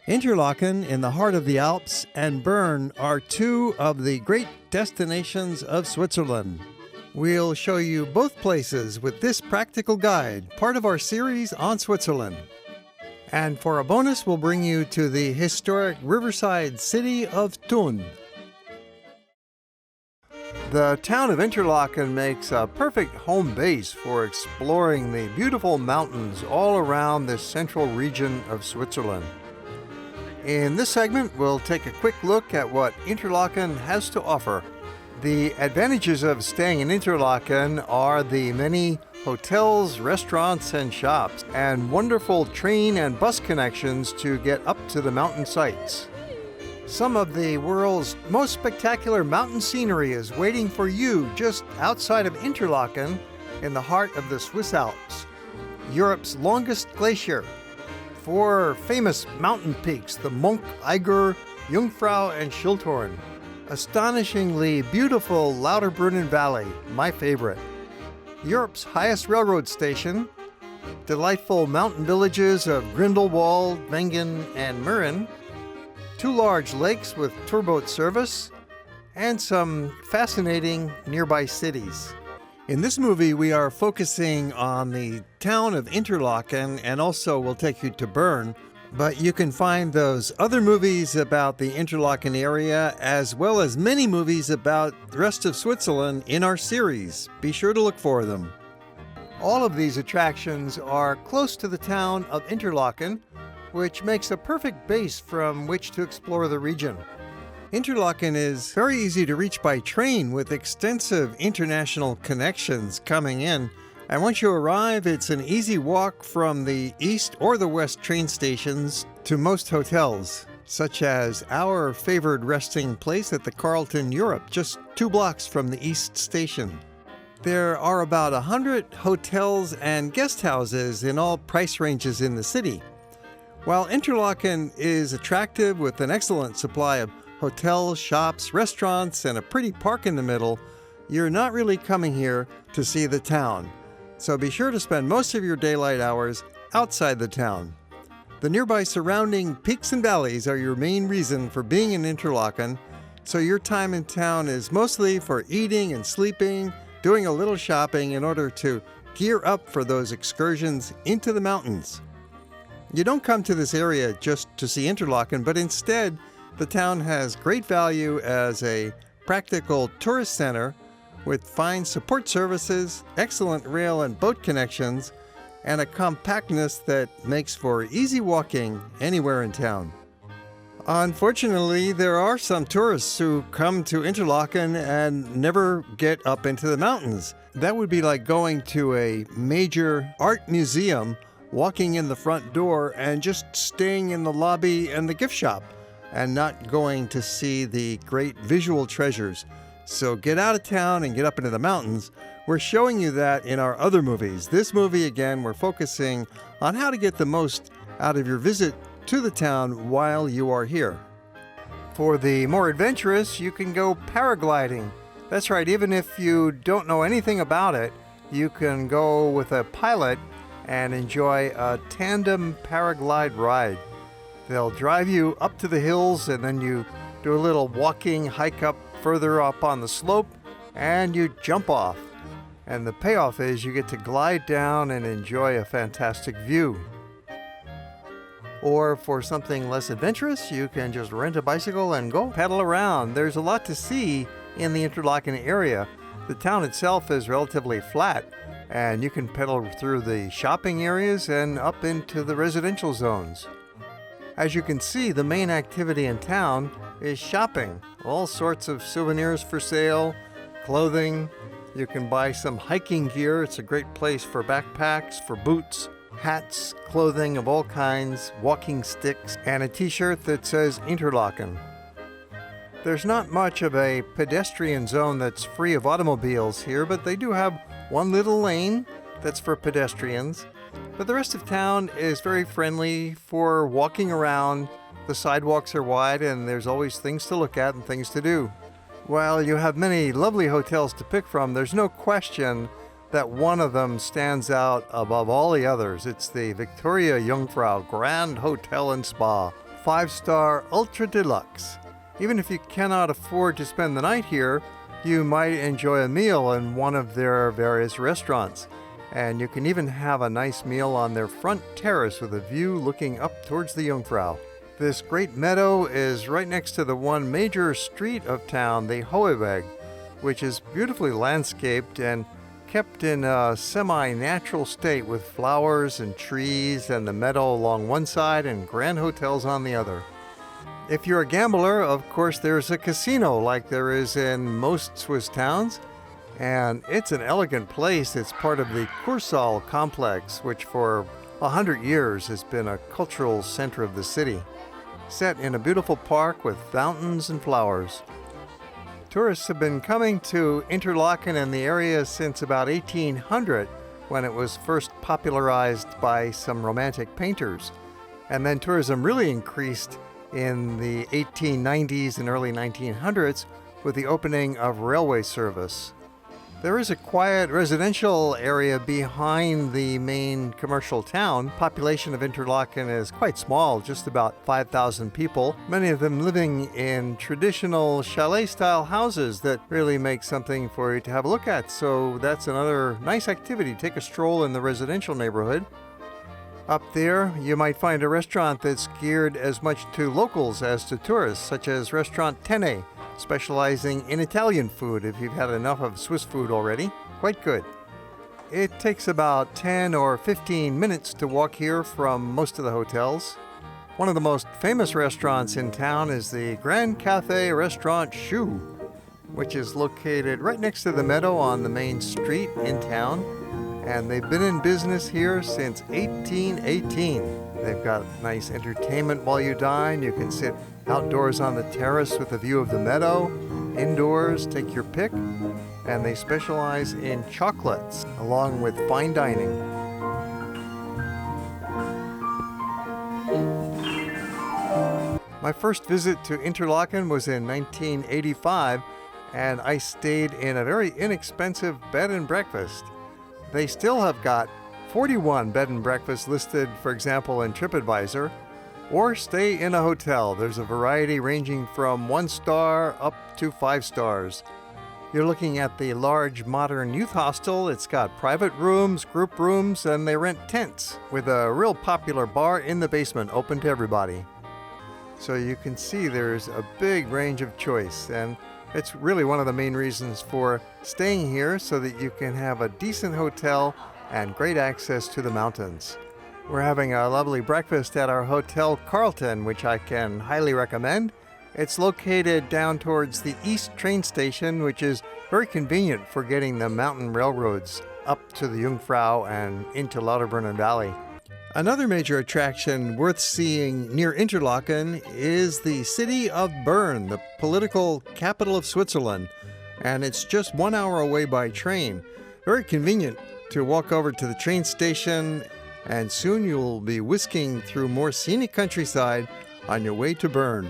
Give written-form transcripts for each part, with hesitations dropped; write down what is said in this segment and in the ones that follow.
Interlaken, in the heart of the Alps, and Bern are two of the great destinations of Switzerland. We'll show you both places with this practical guide, part of our series on Switzerland. And for a bonus, we'll bring you to the historic riverside city of Thun. The town of Interlaken makes a perfect home base for exploring the beautiful mountains all around this central region of Switzerland. In this segment, we'll take a quick look at what Interlaken has to offer. The advantages of staying in Interlaken are the many hotels, restaurants, and shops, and wonderful train and bus connections to get up to the mountain sites. Some of the world's most spectacular mountain scenery is waiting for you just outside of Interlaken in the heart of the Swiss Alps. Europe's longest glacier. 4 famous mountain peaks, the Monch, Eiger, Jungfrau, and Schilthorn. Astonishingly beautiful Lauterbrunnen Valley, my favorite. Europe's highest railroad station. Delightful mountain villages of Grindelwald, Wengen, and Mürren. 2 large lakes with tourboat service. And some fascinating nearby cities. In this movie, we are focusing on the town of Interlaken, and also we'll take you to Bern. But you can find those other movies about the Interlaken area, as well as many movies about the rest of Switzerland in our series. Be sure to look for them. All of these attractions are close to the town of Interlaken, which makes a perfect base from which to explore the region. Interlaken is very easy to reach by train with extensive international connections coming in. And once you arrive, it's an easy walk from the east or the west train stations to most hotels, such as our favored resting place at the Carlton Europe, just 2 blocks from the east station. There are about 100 hotels and guest houses in all price ranges in the city. While Interlaken is attractive with an excellent supply of hotels, shops, restaurants, and a pretty park in the middle, you're not really coming here to see the town. So be sure to spend most of your daylight hours outside the town. The nearby surrounding peaks and valleys are your main reason for being in Interlaken, so your time in town is mostly for eating and sleeping, doing a little shopping in order to gear up for those excursions into the mountains. You don't come to this area just to see Interlaken, but instead, the town has great value as a practical tourist center with fine support services, excellent rail and boat connections, and a compactness that makes for easy walking anywhere in town. Unfortunately, there are some tourists who come to Interlaken and never get up into the mountains. That would be like going to a major art museum, walking in the front door, and just staying in the lobby and the gift shop, and not going to see the great visual treasures. So get out of town and get up into the mountains. We're showing you that in our other movies. This movie, again, we're focusing on how to get the most out of your visit to the town while you are here. For the more adventurous, you can go paragliding. That's right, even if you don't know anything about it, you can go with a pilot and enjoy a tandem paraglide ride. They'll drive you up to the hills, and then you do a little walking hike up further up on the slope, and you jump off. And the payoff is you get to glide down and enjoy a fantastic view. Or for something less adventurous, you can just rent a bicycle and go pedal around. There's a lot to see in the Interlaken area. The town itself is relatively flat, and you can pedal through the shopping areas and up into the residential zones. As you can see, the main activity in town is shopping. All sorts of souvenirs for sale, clothing. You can buy some hiking gear. It's a great place for backpacks, for boots, hats, clothing of all kinds, walking sticks, and a t-shirt that says Interlaken. There's not much of a pedestrian zone that's free of automobiles here, but they do have one little lane that's for pedestrians. But the rest of town is very friendly for walking around. The sidewalks are wide, and there's always things to look at and things to do. While you have many lovely hotels to pick from, there's no question that one of them stands out above all the others. It's the Victoria Jungfrau Grand Hotel and Spa. 5-star ultra deluxe. Even if you cannot afford to spend the night here, you might enjoy a meal in one of their various restaurants. And you can even have a nice meal on their front terrace with a view looking up towards the Jungfrau. This great meadow is right next to the one major street of town, the Hoheweg, which is beautifully landscaped and kept in a semi-natural state with flowers and trees and the meadow along one side and grand hotels on the other. If you're a gambler, of course, there's a casino like there is in most Swiss towns, and it's an elegant place. It's part of the Kursaal complex, which for 100 years has been a cultural center of the city, set in a beautiful park with fountains and flowers. Tourists have been coming to Interlaken and the area since about 1800, when it was first popularized by some romantic painters. And then tourism really increased in the 1890s and early 1900s with the opening of railway service. There is a quiet residential area behind the main commercial town. Population of Interlaken is quite small, just about 5,000 people, many of them living in traditional chalet-style houses that really make something for you to have a look at. So that's another nice activity. Take a stroll in the residential neighborhood. Up there, you might find a restaurant that's geared as much to locals as to tourists, such as Restaurant Tenne, specializing in Italian food if you've had enough of Swiss food already. Quite good. It takes about 10 or 15 minutes to walk here from most of the hotels. One of the most famous restaurants in town is the Grand Café Restaurant Choux, which is located right next to the meadow on the main street in town. And they've been in business here since 1818. They've got nice entertainment while you dine. You can sit outdoors on the terrace with a view of the meadow, indoors, take your pick, and they specialize in chocolates along with fine dining. My first visit to Interlaken was in 1985, and I stayed in a very inexpensive bed and breakfast. They still have got 41 bed and breakfasts listed, for example, in TripAdvisor, or stay in a hotel. There's a variety ranging from 1 star up to 5 stars. You're looking at the large modern youth hostel. It's got private rooms, group rooms, and they rent tents with a real popular bar in the basement open to everybody. So you can see there's a big range of choice, and it's really one of the main reasons for staying here, so that you can have a decent hotel and great access to the mountains. We're having a lovely breakfast at our Hotel Carlton, which I can highly recommend. It's located down towards the East train station, which is very convenient for getting the mountain railroads up to the Jungfrau and into Lauterbrunnen Valley. Another major attraction worth seeing near Interlaken is the city of Bern, the political capital of Switzerland, and it's just 1 hour away by train. Very convenient to walk over to the train station, and soon you'll be whisking through more scenic countryside on your way to Bern.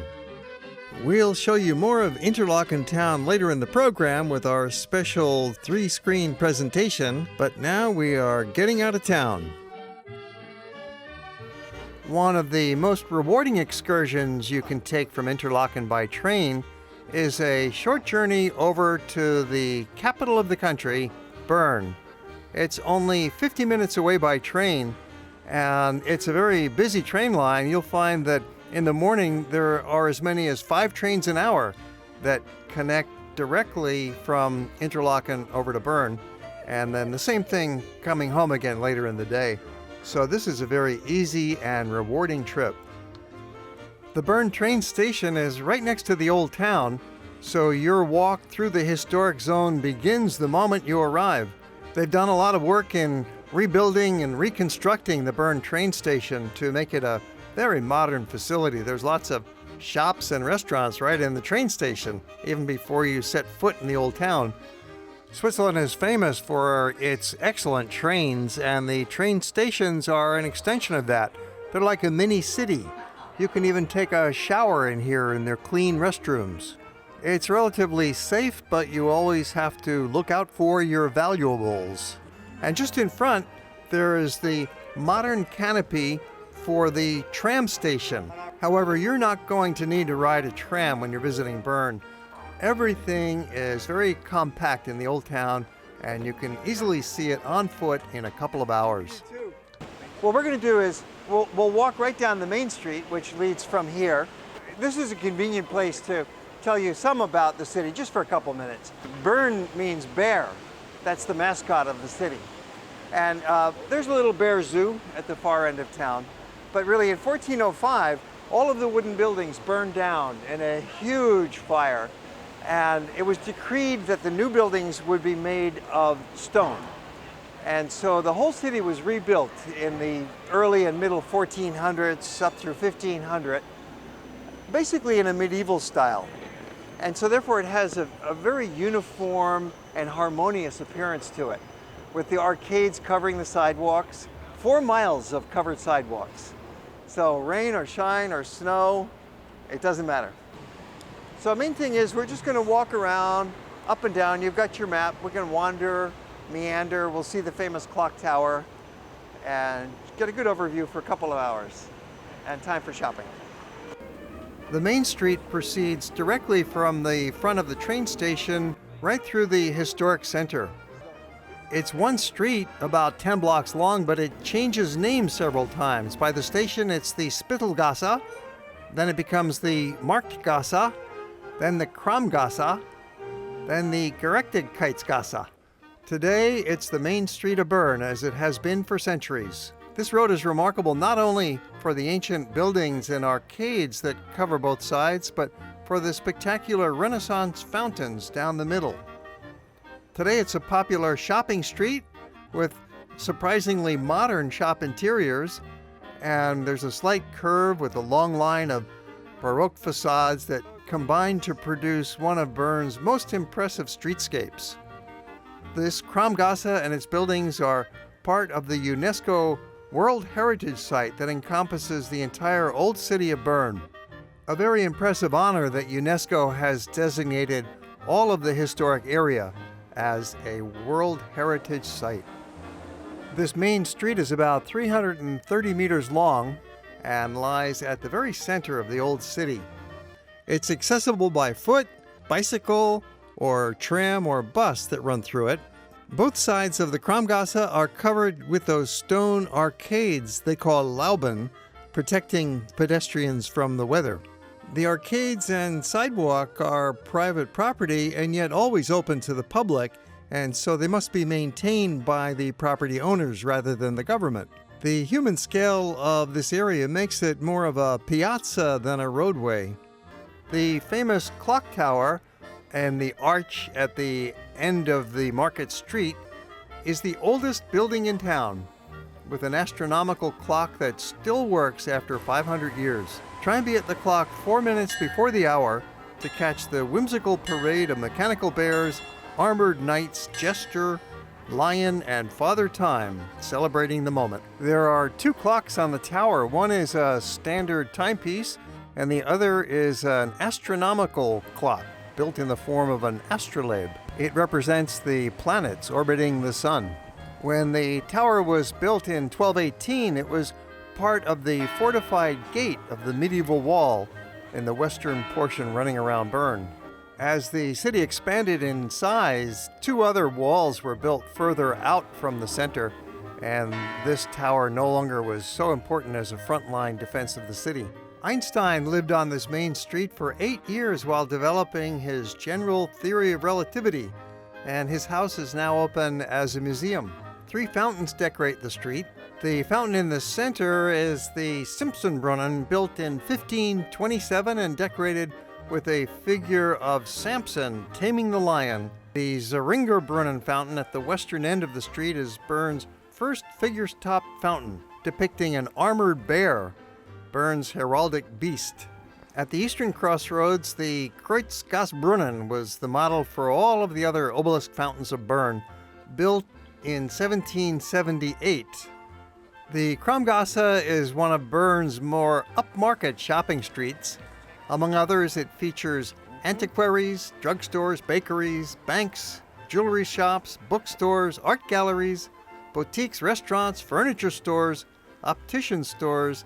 We'll show you more of Interlaken town later in the program with our special 3-screen presentation, but now we are getting out of town. One of the most rewarding excursions you can take from Interlaken by train is a short journey over to the capital of the country, Bern. It's only 50 minutes away by train, and it's a very busy train line. You'll find that in the morning there are as many as 5 trains an hour that connect directly from Interlaken over to Bern, and then the same thing coming home again later in the day. So this is a very easy and rewarding trip. The Bern train station is right next to the old town, so your walk through the historic zone begins the moment you arrive. They've done a lot of work in rebuilding and reconstructing the Bern train station to make it a very modern facility. There's lots of shops and restaurants right in the train station, even before you set foot in the old town. Switzerland is famous for its excellent trains, and the train stations are an extension of that. They're like a mini city. You can even take a shower in here in their clean restrooms. It's relatively safe, but you always have to look out for your valuables. And just in front, there is the modern canopy for the tram station. However, you're not going to need to ride a tram when you're visiting Bern. Everything is very compact in the old town, and you can easily see it on foot in a couple of hours. What we're going to do is we'll walk right down the main street, which leads from here. This is a convenient place to tell you some about the city, just for a couple minutes. Bern means bear. That's the mascot of the city. And there's a little bear zoo at the far end of town. But really, in 1405, all of the wooden buildings burned down in a huge fire. And it was decreed that the new buildings would be made of stone. And so the whole city was rebuilt in the early and middle 1400s up through 1500, basically in a medieval style. And so therefore it has a very uniform and harmonious appearance to it, with the arcades covering the sidewalks, 4 miles of covered sidewalks. So rain or shine or snow, it doesn't matter. So the main thing is we're just going to walk around up and down. You've got your map. We're going to wander, meander. We'll see the famous clock tower and get a good overview for a couple of hours, and time for shopping. The main street proceeds directly from the front of the train station right through the historic center. It's one street about 10 blocks long, but it changes names several times. By the station, it's the Spittelgasse, then it becomes the Marktgasse, then the Kramgasse, then the Gerechtigkeitsgasse. Today, it's the main street of Bern, as it has been for centuries. This road is remarkable not only for the ancient buildings and arcades that cover both sides, but for the spectacular Renaissance fountains down the middle. Today, it's a popular shopping street with surprisingly modern shop interiors, and there's a slight curve with a long line of Baroque facades that combine to produce one of Bern's most impressive streetscapes. This Kramgasse and its buildings are part of the UNESCO World Heritage Site that encompasses the entire old city of Bern. A very impressive honor that UNESCO has designated all of the historic area as a World Heritage Site. This main street is about 330 meters long and lies at the very center of the old city. It's accessible by foot, bicycle, or tram or bus that run through it. Both sides of the Kramgasse are covered with those stone arcades they call Lauben, protecting pedestrians from the weather. The arcades and sidewalk are private property and yet always open to the public, and so they must be maintained by the property owners rather than the government. The human scale of this area makes it more of a piazza than a roadway. The famous clock tower and the arch at the end of the market street is the oldest building in town, with an astronomical clock that still works after 500 years. Try and be at the clock 4 minutes before the hour to catch the whimsical parade of mechanical bears, armored knights, jester, lion, and Father Time celebrating the moment. There are 2 clocks on the tower. One is a standard timepiece, and the other is an astronomical clock built in the form of an astrolabe. It represents the planets orbiting the sun. When the tower was built in 1218, it was part of the fortified gate of the medieval wall in the western portion running around Bern. As the city expanded in size, 2 other walls were built further out from the center, and this tower no longer was so important as a frontline defense of the city. Einstein lived on this main street for 8 years while developing his general theory of relativity, and his house is now open as a museum. 3 fountains decorate the street. The fountain in the center is the Simpsonbrunnen, built in 1527 and decorated with a figure of Samson taming the lion. The Zeringerbrunnen fountain at the western end of the street is Bern's first figure-top fountain, depicting an armored bear, Bern's heraldic beast. At the eastern crossroads, the Kreuzgassbrunnen was the model for all of the other obelisk fountains of Bern, built in 1778. The Kramgasse is one of Bern's more upmarket shopping streets. Among others, it features antiquaries, drugstores, bakeries, banks, jewelry shops, bookstores, art galleries, boutiques, restaurants, furniture stores, optician stores,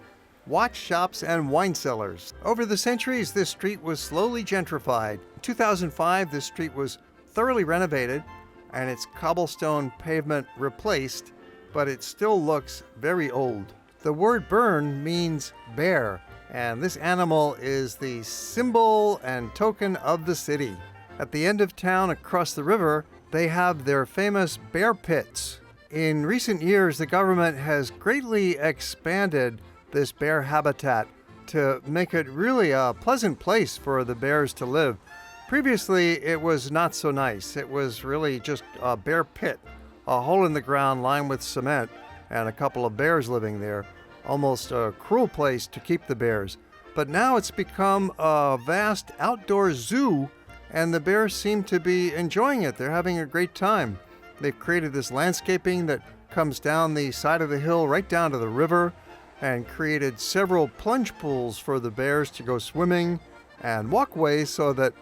watch shops, and wine cellars. Over the centuries, this street was slowly gentrified. In 2005, this street was thoroughly renovated and its cobblestone pavement replaced, but it still looks very old. The word Bern means bear, and this animal is the symbol and token of the city. At the end of town across the river, they have their famous bear pits. In recent years, the government has greatly expanded this bear habitat to make it really a pleasant place for the bears to live. Previously, it was not so nice. It was really just a bear pit, a hole in the ground lined with cement, and a couple of bears living there. Almost a cruel place to keep the bears. But now it's become a vast outdoor zoo, and the bears seem to be enjoying it. They're having a great time. They've created this landscaping that comes down the side of the hill right down to the river, and created several plunge pools for the bears to go swimming, and walkways so that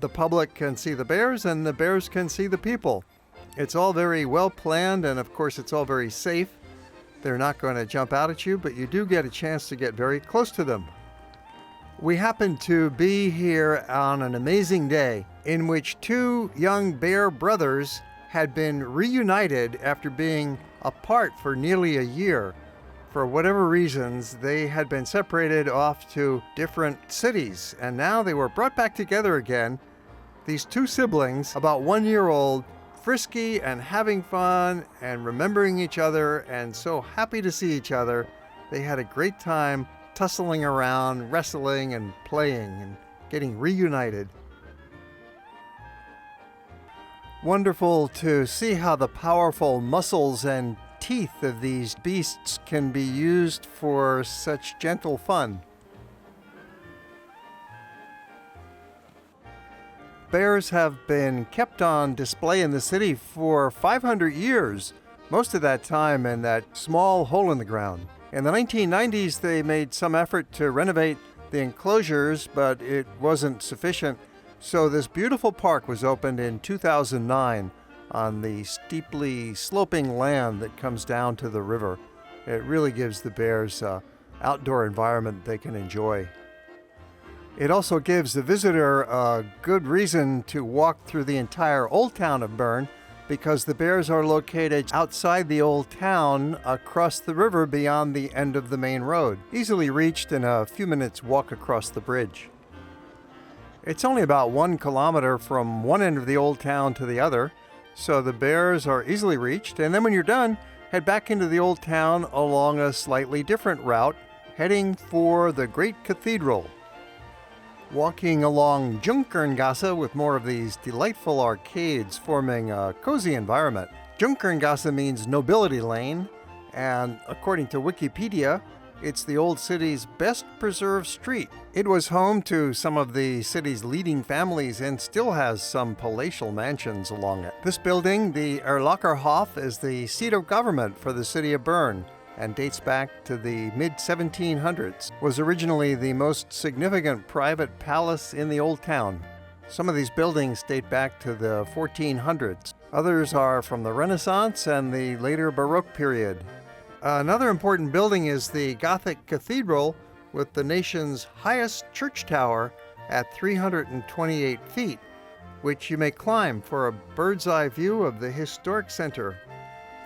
the public can see the bears and the bears can see the people. It's all very well planned, and of course it's all very safe. They're not going to jump out at you, but you do get a chance to get very close to them. We happen to be here on an amazing day in which two young bear brothers had been reunited after being apart for nearly a year. For whatever reasons, they had been separated off to different cities, and now they were brought back together again. These two siblings, about 1 year old, frisky and having fun and remembering each other and so happy to see each other. They had a great time tussling around, wrestling and playing and getting reunited. Wonderful to see how the powerful muscles and teeth of these beasts can be used for such gentle fun. Bears have been kept on display in the city for 500 years, most of that time in that small hole in the ground. In the 1990s, they made some effort to renovate the enclosures, but it wasn't sufficient. So this beautiful park was opened in 2009 on the steeply sloping land that comes down to the river. It really gives the bears an outdoor environment they can enjoy. It also gives the visitor a good reason to walk through the entire old town of Bern, because the bears are located outside the old town across the river beyond the end of the main road, easily reached in a few minutes walk across the bridge. It's only about 1 kilometer from one end of the old town to the other, so the bears are easily reached, and then when you're done, head back into the old town along a slightly different route, heading for the great cathedral. Walking along Junkerngasse with more of these delightful arcades forming a cozy environment. Junkerngasse means nobility lane, and according to Wikipedia, it's the old city's best preserved street. It was home to some of the city's leading families and still has some palatial mansions along it. This building, the Interlaken Hof, is the seat of government for the city of Bern, and dates back to the mid-1700s, was originally the most significant private palace in the old town. Some of these buildings date back to the 1400s. Others are from the Renaissance and the later Baroque period. Another important building is the Gothic Cathedral with the nation's highest church tower at 328 feet, which you may climb for a bird's eye view of the historic center.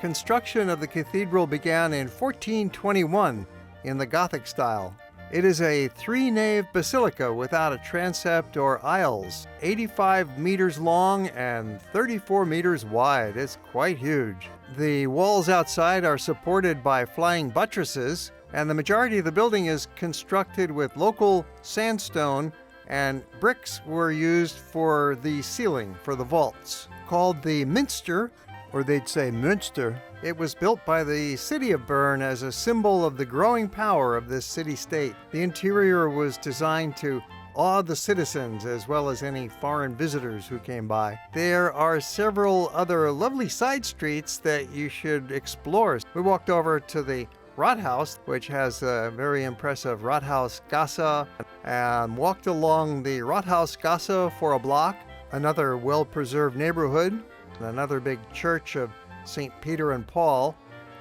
Construction of the cathedral began in 1421 in the Gothic style. It is a 3-nave basilica without a transept or aisles, 85 meters long and 34 meters wide. It's quite huge. The walls outside are supported by flying buttresses, and the majority of the building is constructed with local sandstone, and bricks were used for the ceiling, for the vaults. Called the Münster, or they'd say Münster, it was built by the city of Bern as a symbol of the growing power of this city-state. The interior was designed to awe the citizens as well as any foreign visitors who came by. There are several other lovely side streets that you should explore. We walked over to the Rathaus, which has a very impressive Rathausgasse, and walked along the Rathausgasse for a block, another well-preserved neighborhood, another big church of St. Peter and Paul,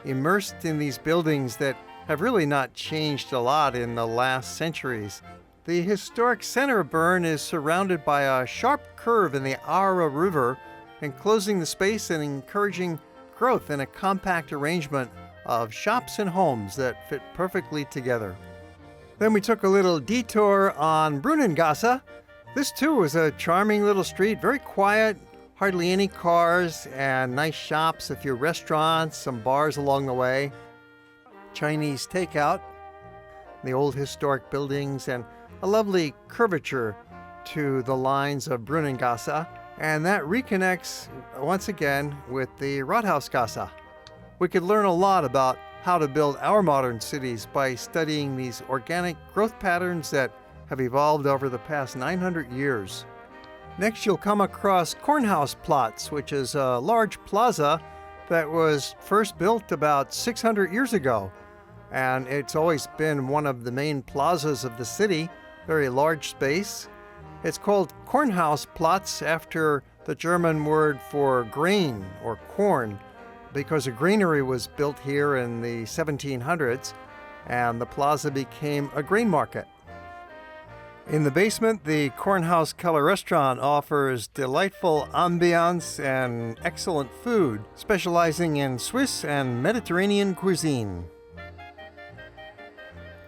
immersed in these buildings that have really not changed a lot in the last centuries. The historic center of Bern is surrounded by a sharp curve in the Aare River, enclosing the space and encouraging growth in a compact arrangement of shops and homes that fit perfectly together. Then we took a little detour on Brunnengasse. This too was a charming little street, very quiet, hardly any cars, and nice shops, a few restaurants, some bars along the way. Chinese takeout, the old historic buildings, and a lovely curvature to the lines of Brunnengasse, and that reconnects once again with the Rathausgasse. We could learn a lot about how to build our modern cities by studying these organic growth patterns that have evolved over the past 900 years. Next, you'll come across Kornhausplatz, which is a large plaza that was first built about 600 years ago. And it's always been one of the main plazas of the city, very large space. It's called Kornhausplatz after the German word for grain or corn, because a granary was built here in the 1700s, and the plaza became a grain market. In the basement, the Kornhauskeller restaurant offers delightful ambiance and excellent food, specializing in Swiss and Mediterranean cuisine.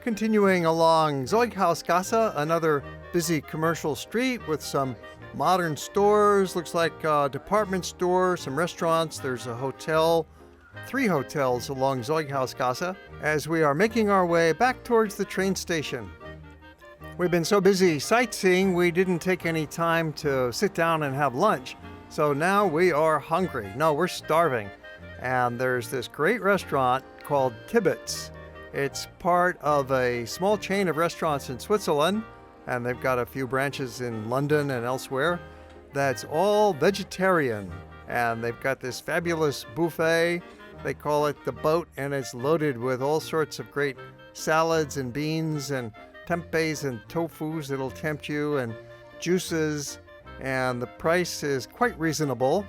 Continuing along Zeughausgasse, another busy commercial street with some modern stores, looks like a department store, some restaurants, there's a hotel, 3 hotels along Zeughausgasse, as we are making our way back towards the train station. We've been so busy sightseeing, we didn't take any time to sit down and have lunch. So now we are hungry. No, we're starving. And there's this great restaurant called Tibbetts. It's part of a small chain of restaurants in Switzerland, and they've got a few branches in London and elsewhere. That's all vegetarian. And they've got this fabulous buffet. They call it the boat, and it's loaded with all sorts of great salads and beans and tempehs and tofus that'll tempt you, and juices, and the price is quite reasonable.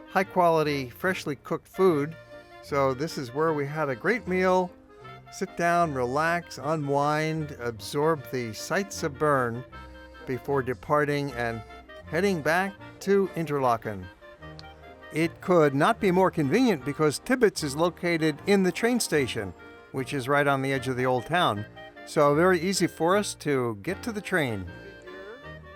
High quality, freshly cooked food. So this is where we had a great meal. Sit down, relax, unwind, absorb the sights of Bern before departing and heading back to Interlaken. It could not be more convenient because Tibbetts is located in the train station, which is right on the edge of the old town. So very easy for us to get to the train.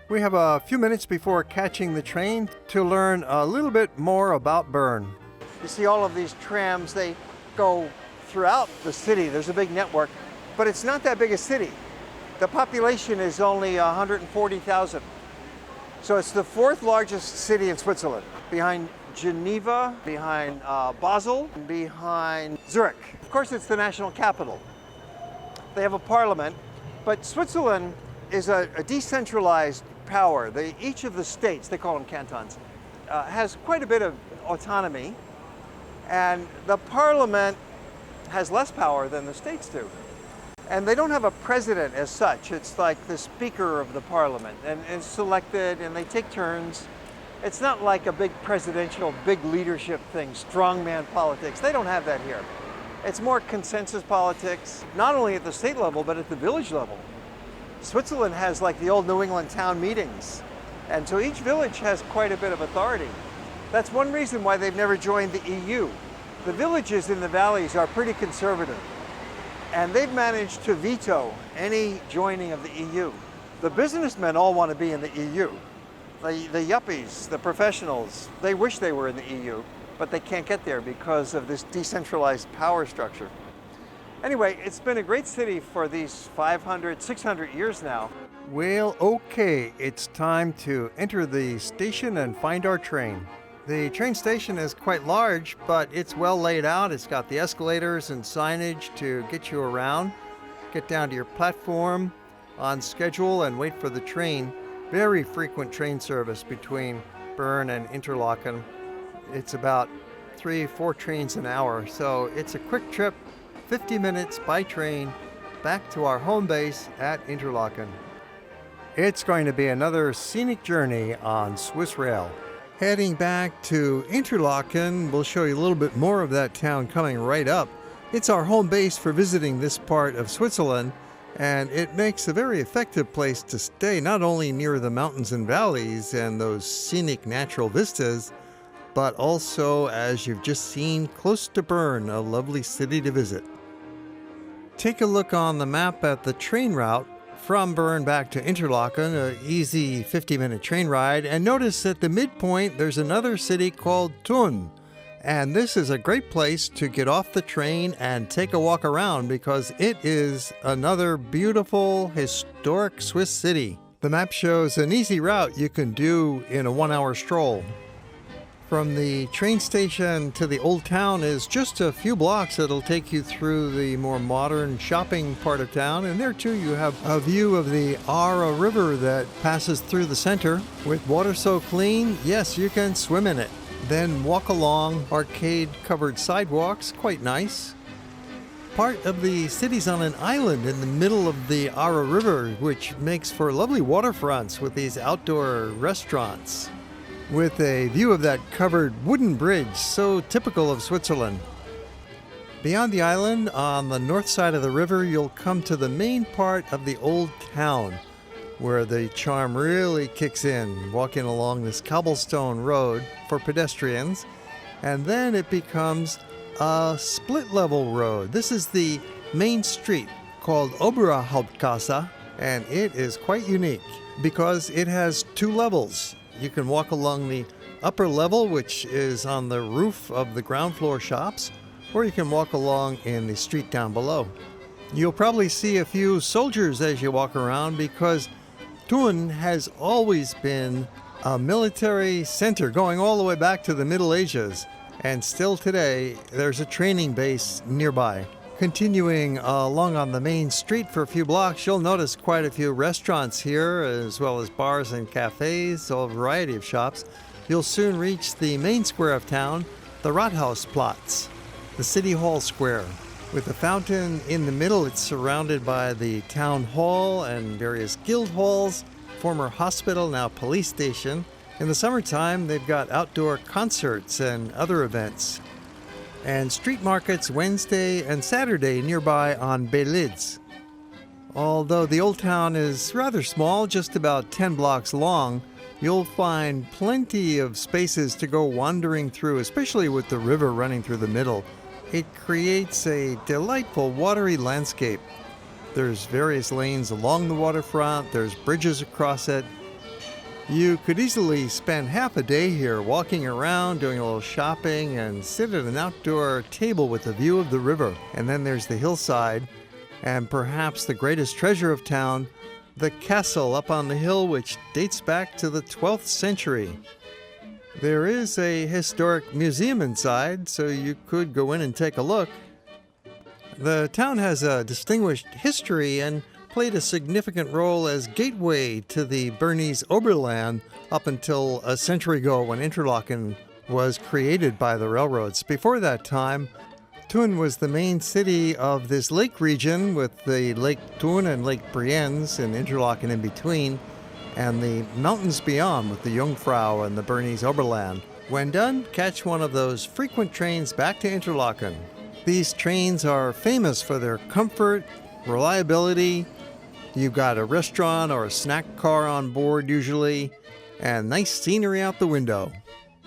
We have a few minutes before catching the train to learn a little bit more about Bern. You see all of these trams, they go throughout the city. There's a big network, but it's not that big a city. The population is only 140,000. So it's the 4th largest city in Switzerland, behind Geneva, behind Basel, behind Zurich. Of course, it's the national capital. They have a parliament, but Switzerland is a decentralized power. Each of the states, they call them cantons, has quite a bit of autonomy, and the parliament has less power than the states do. And they don't have a president as such. It's like the speaker of the parliament, and it's selected, and they take turns. It's not like a big presidential, big leadership thing, strongman politics. They don't have that here. It's more consensus politics, not only at the state level, but at the village level. Switzerland has like the old New England town meetings, and so each village has quite a bit of authority. That's one reason why they've never joined the EU. The villages in the valleys are pretty conservative, and they've managed to veto any joining of the EU. The businessmen all want to be in the EU. The yuppies, the professionals, they wish they were in the EU, but they can't get there because of this decentralized power structure. Anyway, it's been a great city for these 500, 600 years now. Well, okay, it's time to enter the station and find our train. The train station is quite large, but it's well laid out. It's got the escalators and signage to get you around, get down to your platform on schedule and wait for the train. Very frequent train service between Bern and Interlaken. It's about 3-4 trains an hour, so it's a quick trip, 50 minutes by train, back to our home base at Interlaken. It's going to be another scenic journey on Swiss Rail. Heading back to Interlaken, we'll show you a little bit more of that town coming right up. It's our home base for visiting this part of Switzerland, and it makes a very effective place to stay, not only near the mountains and valleys and those scenic natural vistas, but also, as you've just seen, close to Bern, a lovely city to visit. Take a look on the map at the train route from Bern back to Interlaken, an easy 50-minute train ride, and notice at the midpoint there's another city called Thun. And this is a great place to get off the train and take a walk around because it is another beautiful, historic Swiss city. The map shows an easy route you can do in a 1-hour stroll. From the train station to the old town is just a few blocks. It'll take you through the more modern shopping part of town, and there too you have a view of the Aare River that passes through the center. With water so clean, yes, you can swim in it. Then walk along arcade-covered sidewalks, quite nice. Part of the city's on an island in the middle of the Aare River, which makes for lovely waterfronts with these outdoor restaurants, with a view of that covered wooden bridge so typical of Switzerland. Beyond the island, on the north side of the river, you'll come to the main part of the old town, where the charm really kicks in, walking along this cobblestone road for pedestrians, and then it becomes a split-level road. This is the main street called Obere Hauptgasse, and it is quite unique because it has 2 levels. You can walk along the upper level, which is on the roof of the ground floor shops, or you can walk along in the street down below. You'll probably see a few soldiers as you walk around because Thun has always been a military center going all the way back to the Middle Ages, and still today there's a training base nearby. Continuing along on the main street for a few blocks, you'll notice quite a few restaurants here, as well as bars and cafes, a variety of shops. You'll soon reach the main square of town, the Kornhausplatz, the City Hall Square. With a fountain in the middle, it's surrounded by the town hall and various guild halls, former hospital, now police station. In the summertime, they've got outdoor concerts and other events. And street markets Wednesday and Saturday nearby on Belitz. Although the old town is rather small, just about 10 blocks long, you'll find plenty of spaces to go wandering through, especially with the river running through the middle. It creates a delightful watery landscape. There's various lanes along the waterfront, there's bridges across it. You could easily spend half a day here walking around, doing a little shopping, and sit at an outdoor table with a view of the river. And then there's the hillside, and perhaps the greatest treasure of town, the castle up on the hill, which dates back to the 12th century. There is a historic museum inside, so you could go in and take a look. The town has a distinguished history and played a significant role as gateway to the Bernese Oberland up until a century ago when Interlaken was created by the railroads. Before that time, Thun was the main city of this lake region with the Lake Thun and Lake Brienz and Interlaken in between, and the mountains beyond with the Jungfrau and the Bernese Oberland. When done, catch one of those frequent trains back to Interlaken. These trains are famous for their comfort, reliability. You've got a restaurant or a snack car on board usually, and nice scenery out the window.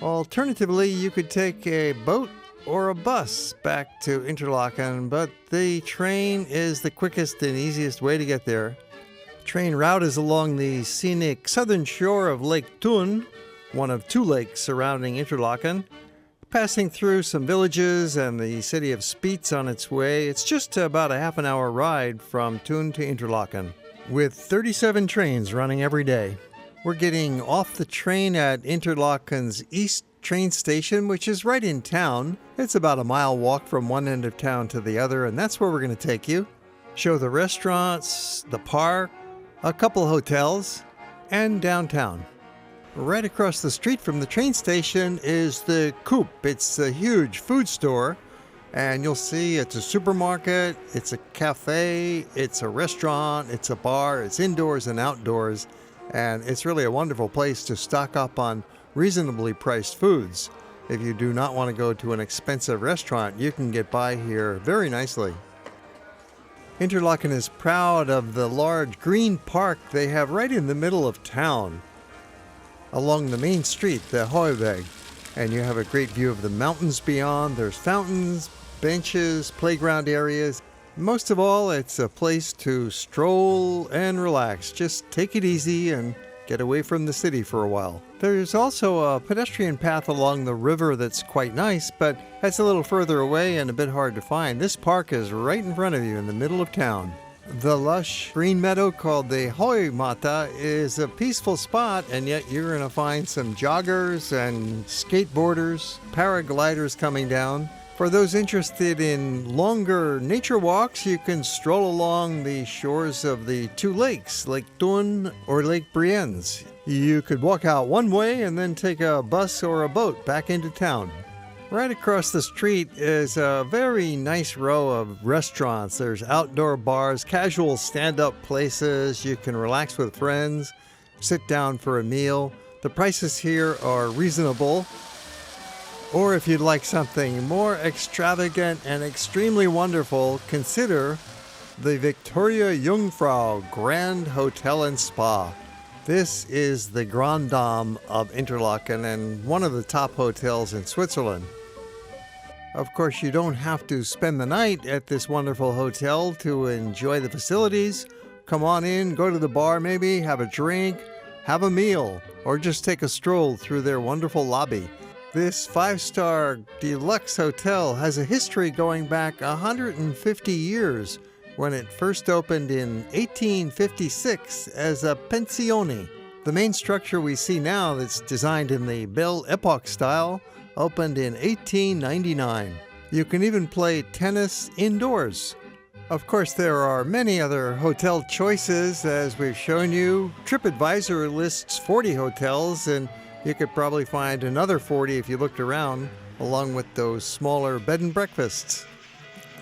Alternatively, you could take a boat or a bus back to Interlaken, but the train is the quickest and easiest way to get there. Train route is along the scenic southern shore of Lake Thun, one of 2 lakes surrounding Interlaken, passing through some villages and the city of Spiez on its way. It's just about a half an hour ride from Thun to Interlaken, with 37 trains running every day. We're getting off the train at Interlaken's East train station, which is right in town. It's about a mile walk from one end of town to the other, and that's where we're going to take you. Show the restaurants, the park, a couple hotels, and downtown. Right across the street from the train station is the Coop. It's a huge food store, and you'll see it's a supermarket, it's a cafe, it's a restaurant, it's a bar, it's indoors and outdoors, and it's really a wonderful place to stock up on reasonably priced foods. If you do not want to go to an expensive restaurant, you can get by here very nicely. Interlaken is proud of the large green park they have right in the middle of town. Along the main street, the Heuweg, and you have a great view of the mountains beyond. There's fountains, benches, playground areas. Most of all, it's a place to stroll and relax. Just take it easy and get away from the city for a while. There's also a pedestrian path along the river that's quite nice, but that's a little further away and a bit hard to find. This park is right in front of you in the middle of town. The lush green meadow called the Heumatte is a peaceful spot, and yet you're going to find some joggers and skateboarders, paragliders coming down. For those interested in longer nature walks, you can stroll along the shores of the two lakes, Lake Thun or Lake Brienz. You could walk out one way and then take a bus or a boat back into town. Right across the street is a very nice row of restaurants. There's outdoor bars, casual stand-up places. You can relax with friends, sit down for a meal. The prices here are reasonable. Or if you'd like something more extravagant and extremely wonderful, consider the Victoria Jungfrau Grand Hotel and Spa. This is the Grand Dame of Interlaken and one of the top hotels in Switzerland. Of course, you don't have to spend the night at this wonderful hotel to enjoy the facilities. Come on in, go to the bar maybe, have a drink, have a meal, or just take a stroll through their wonderful lobby. This 5-star deluxe hotel has a history going back 150 years when it first opened in 1856 as a pensione. The main structure we see now that's designed in the Belle Epoque style opened in 1899. You can even play tennis indoors. Of course, there are many other hotel choices as we've shown you. TripAdvisor lists 40 hotels, and you could probably find another 40 if you looked around, along with those smaller bed and breakfasts.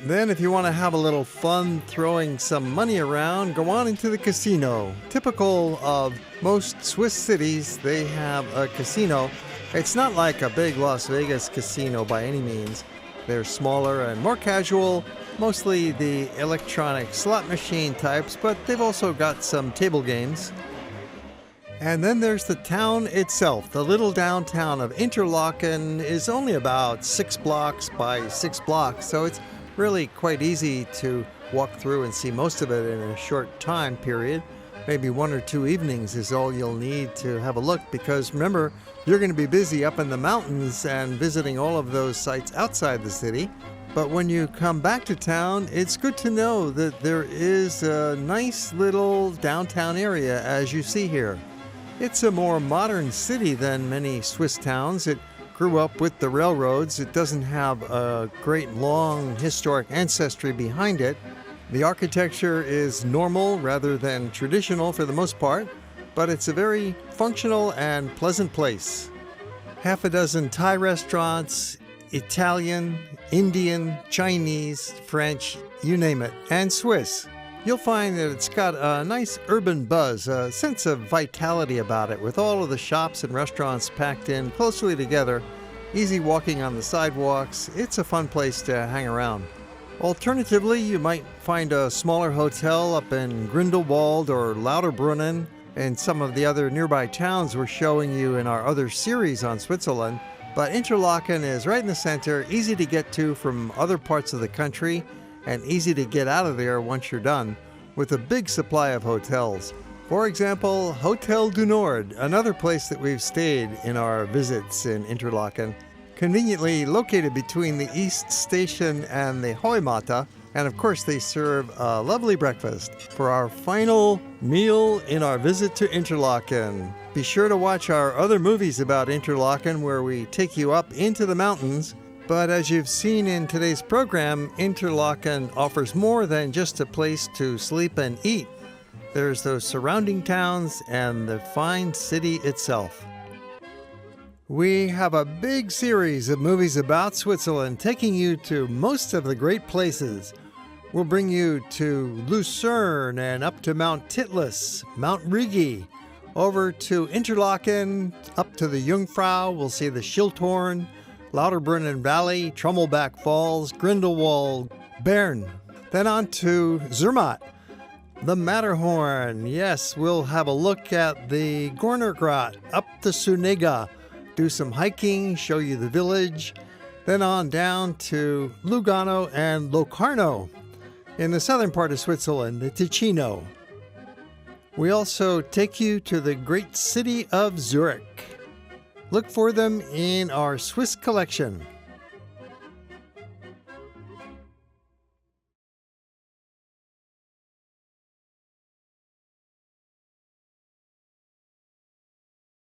Then if you want to have a little fun throwing some money around, go on into the casino. Typical of most Swiss cities, they have a casino. It's not like a big Las Vegas casino by any means. They're smaller and more casual, mostly the electronic slot machine types, but they've also got some table games. And then there's the town itself. The little downtown of Interlaken is only about 6 blocks by 6 blocks, so it's really quite easy to walk through and see most of it in a short time period. Maybe 1 or 2 evenings is all you'll need to have a look, because remember, you're going to be busy up in the mountains and visiting all of those sites outside the city. But when you come back to town, it's good to know that there is a nice little downtown area as you see here. It's a more modern city than many Swiss towns. It grew up with the railroads. It doesn't have a great long historic ancestry behind it. The architecture is normal rather than traditional for the most part, but it's a very functional and pleasant place. Half a dozen Thai restaurants, Italian, Indian, Chinese, French, you name it, and Swiss. You'll find that it's got a nice urban buzz, a sense of vitality about it, with all of the shops and restaurants packed in closely together, easy walking on the sidewalks. It's a fun place to hang around. Alternatively, you might find a smaller hotel up in Grindelwald or Lauterbrunnen and some of the other nearby towns we're showing you in our other series on Switzerland. But Interlaken is right in the center, easy to get to from other parts of the country, and easy to get out of there once you're done, with a big supply of hotels. For example, Hotel du Nord, another place that we've stayed in our visits in Interlaken, conveniently located between the East Station and the Heumatte, and of course they serve a lovely breakfast for our final meal in our visit to Interlaken. Be sure to watch our other movies about Interlaken where we take you up into the mountains. But as you've seen in today's program, Interlaken offers more than just a place to sleep and eat. There's those surrounding towns and the fine city itself. We have a big series of movies about Switzerland taking you to most of the great places. We'll bring you to Lucerne and up to Mount Titlis, Mount Rigi, over to Interlaken, up to the Jungfrau. We'll see the Schilthorn. Lauterbrunnen Valley, Trommelbach Falls, Grindelwald, Bern. Then on to Zermatt, the Matterhorn. Yes, we'll have a look at the Gornergrat, up the Sunega, do some hiking, show you the village. Then on down to Lugano and Locarno in the southern part of Switzerland, the Ticino. We also take you to the great city of Zurich. Look for them in our Swiss collection.